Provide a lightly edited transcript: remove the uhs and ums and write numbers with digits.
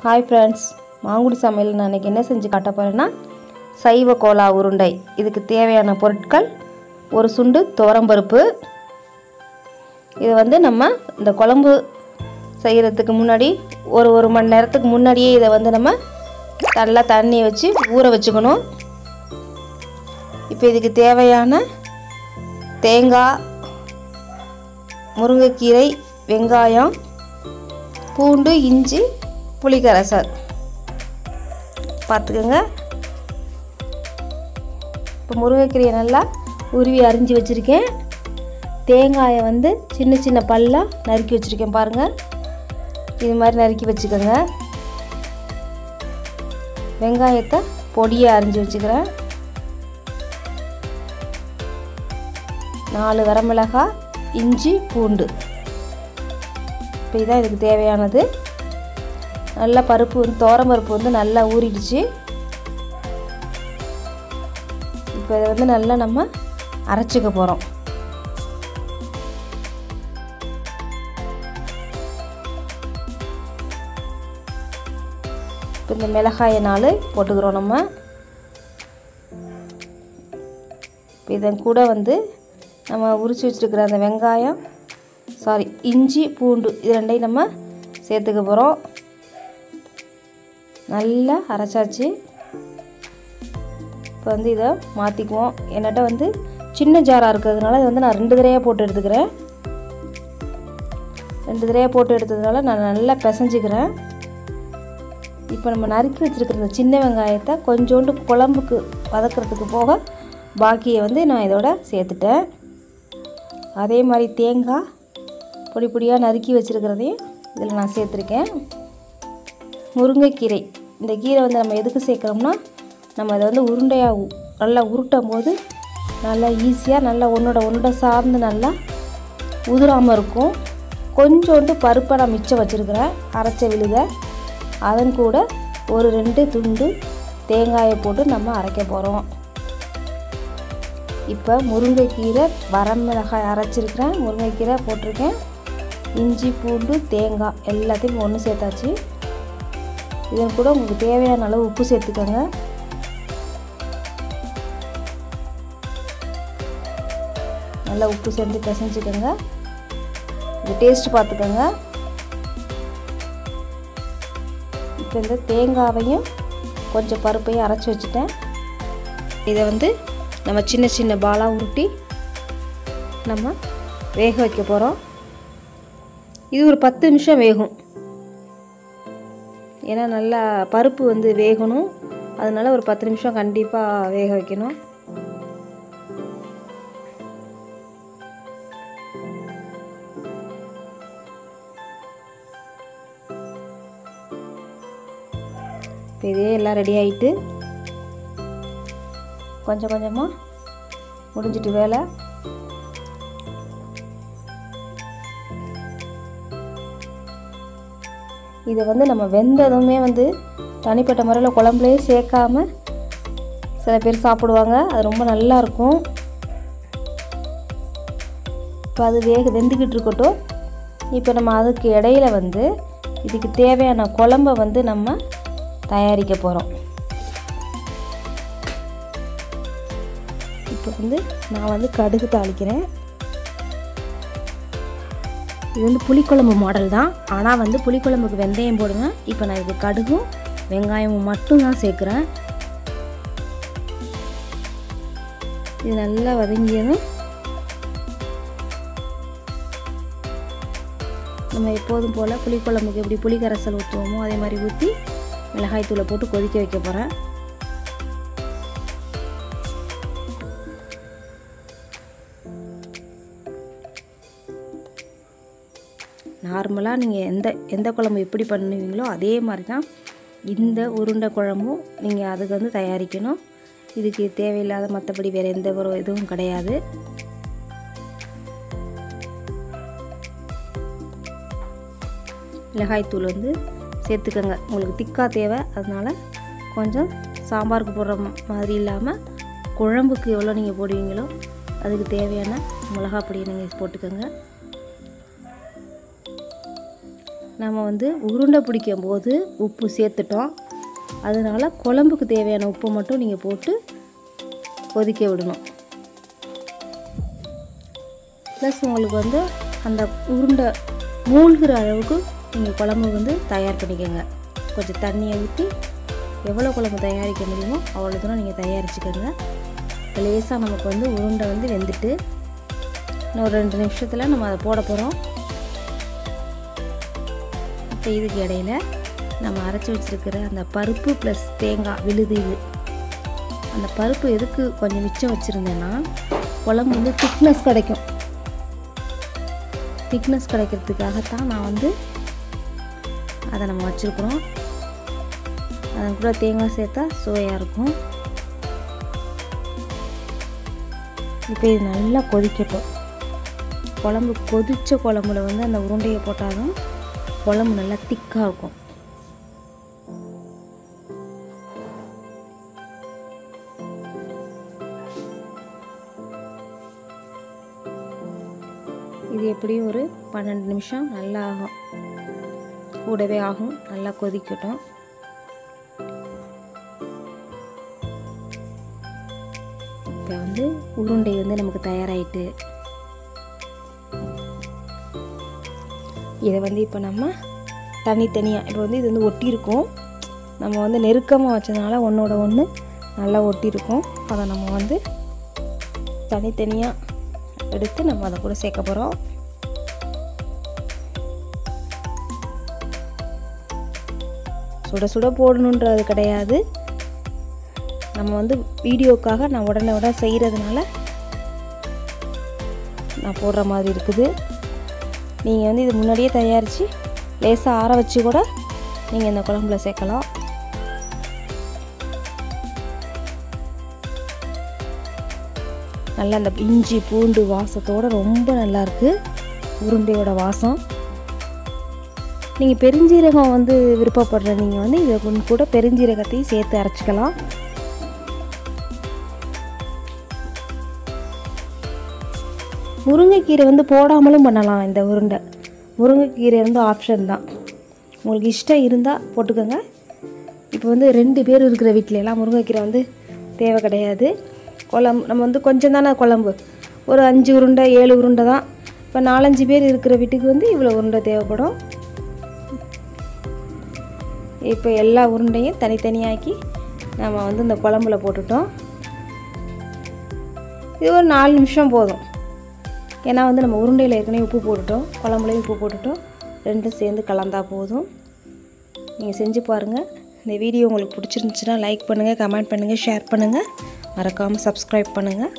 Hi friends, Mangudi சமையல் நான் இன்றைக்கி என்ன செஞ்சு காட்ட போகிறேன்னா சைவ கோலா உருண்டை. இதுக்கு தேவையான பொருட்கள்: ஒரு சுண்டு துவரம்பருப்பு. இது நம்ம இந்த குழம்பு செய்கிறதுக்கு முன்னாடி ஒரு மணி நேரத்துக்கு முன்னாடியே இதை நம்ம நல்லா தண்ணி வச்சு ஊற வச்சுக்கணும். இப்போ இதுக்கு தேவையான தேங்காய், முருங்கைக்கீரை, வெங்காயம், பூண்டு, இஞ்சி, புளிக்கரைசல் பார்த்துக்கோங்க. இப்போ முருங்கைக்கீரையை நல்லா உருவி அரிஞ்சு வச்சுருக்கேன். தேங்காயை சின்ன சின்ன பல்லாக நறுக்கி வச்சுருக்கேன். பாருங்கள், இது மாதிரி நறுக்கி வச்சுக்கோங்க. வெங்காயத்தை பொடியை அரிஞ்சு வச்சுக்கிறேன். 4 வரமிளகாய், இஞ்சி, பூண்டு. இப்போ இதான் இதுக்கு தேவையானது. நல்லா பருப்பு துவரம்பருப்பு நல்லா ஊறிடுச்சு. இப்போ இதை நல்லா நம்ம அரைச்சிக்க போகிறோம். இப்போ இந்த மிளகாயை 4 போட்டுக்கிறோம் நம்ம. இப்போ இதன் கூட நம்ம உரித்து வச்சுருக்கிற அந்த வெங்காயம், இஞ்சி, பூண்டு இது ரெண்டையும் நம்ம சேர்த்துக்க போகிறோம். நல்லா அரைச்சாச்சு. இப்போ இதை மாற்றிக்குவோம். என்கிட்ட சின்ன ஜாராக இருக்கிறதுனால இதை நான் 2 தடவையாக போட்டு எடுத்துக்கிறேன். 2 தடவையாக போட்டு எடுத்ததுனால நான் நல்லா பிசைஞ்சிக்கிறேன். இப்போ நம்ம நறுக்கி வச்சுருக்கிற சின்ன வெங்காயத்தை கொஞ்சோண்டு குழம்புக்கு வதக்கிறதுக்கு போக பாக்கியை நான் இதோட சேர்த்துட்டேன். அதே மாதிரி தேங்காய் பொடி பொடியாக நறுக்கி வச்சுருக்கிறதையும் இதில் நான் சேர்த்துருக்கேன். முருங்கைக்கீரை, இந்த கீரை நம்ம எதுக்கு சேர்க்குறோம்னா, நம்ம அதை உருண்டையாக நல்லா உருட்டும் போது நல்லா ஈஸியாக நல்லா ஒன்றோட சார்ந்து நல்லா உதிராமல் இருக்கும். கொஞ்சோண்டு பருப்பை நான் மிச்சம் வச்சுருக்கிறேன், அரைச்ச விழுத. அதன் கூட ஒரு 2 துண்டு தேங்காயை போட்டு நம்ம அரைக்க போகிறோம். இப்போ முருங்கைக்கீரை, வரமிளகாய் அரைச்சிருக்கிறேன், முருங்கைக்கீரை போட்டிருக்கேன், இஞ்சி, பூண்டு, தேங்காய் எல்லாத்தையும் ஒன்று சேர்த்தாச்சு. இதன் கூட உங்களுக்கு தேவையான அளவு உப்பு சேர்த்துக்கோங்க. நல்லா உப்பு சேர்த்து பிசைஞ்சுக்கோங்க. இது டேஸ்ட் பார்த்துக்கோங்க. இப்போ இந்த தேங்காவையும் கொஞ்சம் பருப்பையும் அரைச்சி வச்சுட்டேன். இதை நம்ம சின்ன சின்ன பாலாக உருட்டி நம்ம வேக வைக்க போகிறோம். இது ஒரு 10 நிமிஷம் வேகும். ஏன்னா நல்லா பருப்பு வேகணும், அதனால் ஒரு 10 நிமிஷம் கண்டிப்பாக வேக வைக்கணும். இப்போ இதே எல்லாம் ரெடி ஆகிட்டு கொஞ்சம் கொஞ்சமாக முடிஞ்சிட்டு வேலை. இதை நம்ம வெந்ததுமே தனிப்பட்ட முறையில் குழம்புலேயே சேர்க்காம சில பேர் சாப்பிடுவாங்க. அது ரொம்ப நல்லாயிருக்கும். இப்போ அது வெந்துக்கிட்டு இருக்கட்டும். இப்போ நம்ம அதுக்கு இடையில இதுக்கு தேவையான குழம்பை நம்ம தயாரிக்க போகிறோம். இப்போ நான் கடுகு தாளிக்கிறேன். இது புளிக்குழம்பு மாடல் தான், ஆனால் புளிக்குழம்புக்கு வெந்தயம் போடுங்க. இப்போ நான் இது கடுகும் வெங்காயமும் மட்டும் தான் சேர்க்குறேன். இது நல்லா வதங்கியதும் நம்ம எப்போதும் போல் புளிக்குழம்புக்கு எப்படி புளிக்கரைசல் ஊற்றுவோமோ அதே மாதிரி ஊற்றி மிளகாய் தூளை போட்டு கொதிக்க வைக்க போகிறேன். நார்மலாக நீங்கள் எந்த குழம்பு எப்படி பண்ணுவீங்களோ அதே மாதிரி தான் இந்த உருண்டை குழம்பும் நீங்கள் அதுக்கு தயாரிக்கணும். இதுக்கு தேவையில்லாத மற்றபடி வேறு எந்த ஒரு இதுவும் கிடையாது. மிளகாய்த்தூள் சேர்த்துக்கோங்க. உங்களுக்கு திக்காக தேவை, அதனால் கொஞ்சம் சாம்பாருக்கு போடுற மாதிரி இல்லாமல் குழம்புக்கு எவ்வளோ நீங்கள் போடுவீங்களோ அதுக்கு தேவையான மிளகாய் பொடியை நீங்கள் போட்டுக்கோங்க. நம்ம வந்து உருண்டை பிடிக்கும் போது உப்பு சேர்த்துட்டோம். அதனால் குழம்புக்கு தேவையான உப்பு மட்டும் நீங்கள் போட்டு கொதிக்க விடணும். ப்ளஸ் உங்களுக்கு வந்து அந்த உருண்டை மூழ்கிற அளவுக்கு நீங்கள் குழம்பு வந்து தயார் பண்ணிக்கோங்க. கொஞ்சம் தண்ணியை ஊற்றி எவ்வளோ குழம்பு தயாரிக்க முடியுமோ அவ்வளோ தூரம் நீங்கள் தயாரிச்சுக்கோங்க. லேசாக நமக்கு வந்து உருண்டை வந்து வெந்துட்டு இன்னும் ஒரு 2 நிமிஷத்தில் நம்ம அதை போட போகிறோம். இப்போ இதுக்கு இடையில நம்ம அரைச்சி வச்சுருக்கிற அந்த பருப்பு ப்ளஸ் தேங்காய் விழுது, இது அந்த பருப்பு எதுக்கு கொஞ்சம் மிச்சம் வச்சுருந்தேன்னா குழம்பு வந்து திக்னஸ் கிடைக்கும். திக்னஸ் கிடைக்கிறதுக்காகத்தான் நான் வந்து அதை நம்ம வச்சுருக்குறோம். அதன் கூட தேங்காய் சேர்த்தா சுவையாக இருக்கும். இப்போ இது நல்லா கொதிக்கட்டும். குழம்பு கொதித்த குழம்புல வந்து அந்த உருண்டையை போட்டாலும் குழம்பு நல்லா திக்காக இருக்கும். இது எப்படியும் ஒரு 12 நிமிஷம் நல்லா ஆகும், கூடவே ஆகும். நல்லா கொதிக்கட்டும். இப்போ வந்து உருண்டை வந்து நமக்கு தயாராகிட்டு, இதை வந்து இப்போ நம்ம தனித்தனியாக இப்போ வந்து இது வந்து ஒட்டியிருக்கும். நம்ம வந்து நெருக்கமாக வச்சதுனால ஒன்றோட ஒன்று நல்லா ஒட்டியிருக்கும். அதை நம்ம வந்து தனித்தனியாக எடுத்து நம்ம அதை கூட சேர்க்க போகிறோம். சுட சுட போடணுன்றது கிடையாது. நம்ம வந்து வீடியோக்காக நான் உடனே செய்கிறதுனால நான் போடுற மாதிரி இருக்குது. நீங்கள் வந்து இது முன்னாடியே தயாரித்து லேசாக ஆற வச்சு கூட நீங்கள் இந்த குழம்புல சேர்க்கலாம். நல்லா அந்த இஞ்சி பூண்டு வாசத்தோடு ரொம்ப நல்லாயிருக்கு உருண்டையோட வாசம். நீங்கள் பெருஞ்சீரகம் வந்து விருப்பப்படுற நீங்கள் வந்து இதை கூட பெருஞ்சீரகத்தையும் சேர்த்து அரைச்சிக்கலாம். முருங்கைக்கீரை வந்து போடாமலும் பண்ணலாம் இந்த உருண்டை. முருங்கைக்கீரை வந்து ஆப்ஷன் தான், உங்களுக்கு இஷ்டம் இருந்தால் போட்டுக்கோங்க. இப்போ வந்து 2 பேர் இருக்கிற வீட்டிலலாம் முருங்கைக்கீரை வந்து தேவை கிடையாது. குழம்பு நம்ம வந்து கொஞ்சம் தானே குழம்பு, ஒரு 5 உருண்டை 7 உருண்டை தான். இப்போ 4-5 பேர் இருக்கிற வீட்டுக்கு வந்து இவ்வளோ உருண்டை தேவைப்படும். இப்போ எல்லா உருண்டையும் தனித்தனியாக்கி நம்ம வந்து இந்த குழம்புல போட்டுட்டோம். இது ஒரு 4 நிமிஷம் போதும். ஏன்னா வந்து நம்ம உருண்டையில் ஏற்கனவே உப்பு போட்டுட்டோம், குழம்புலையும் உப்பு போட்டுட்டோம். 2 சேர்ந்து கலந்தால் போதும். நீங்கள் செஞ்சு பாருங்கள். இந்த வீடியோ உங்களுக்கு பிடிச்சிருந்துச்சுன்னா லைக் பண்ணுங்கள், கமெண்ட் பண்ணுங்கள், ஷேர் பண்ணுங்கள். மறக்காமல் சப்ஸ்கிரைப் பண்ணுங்கள்.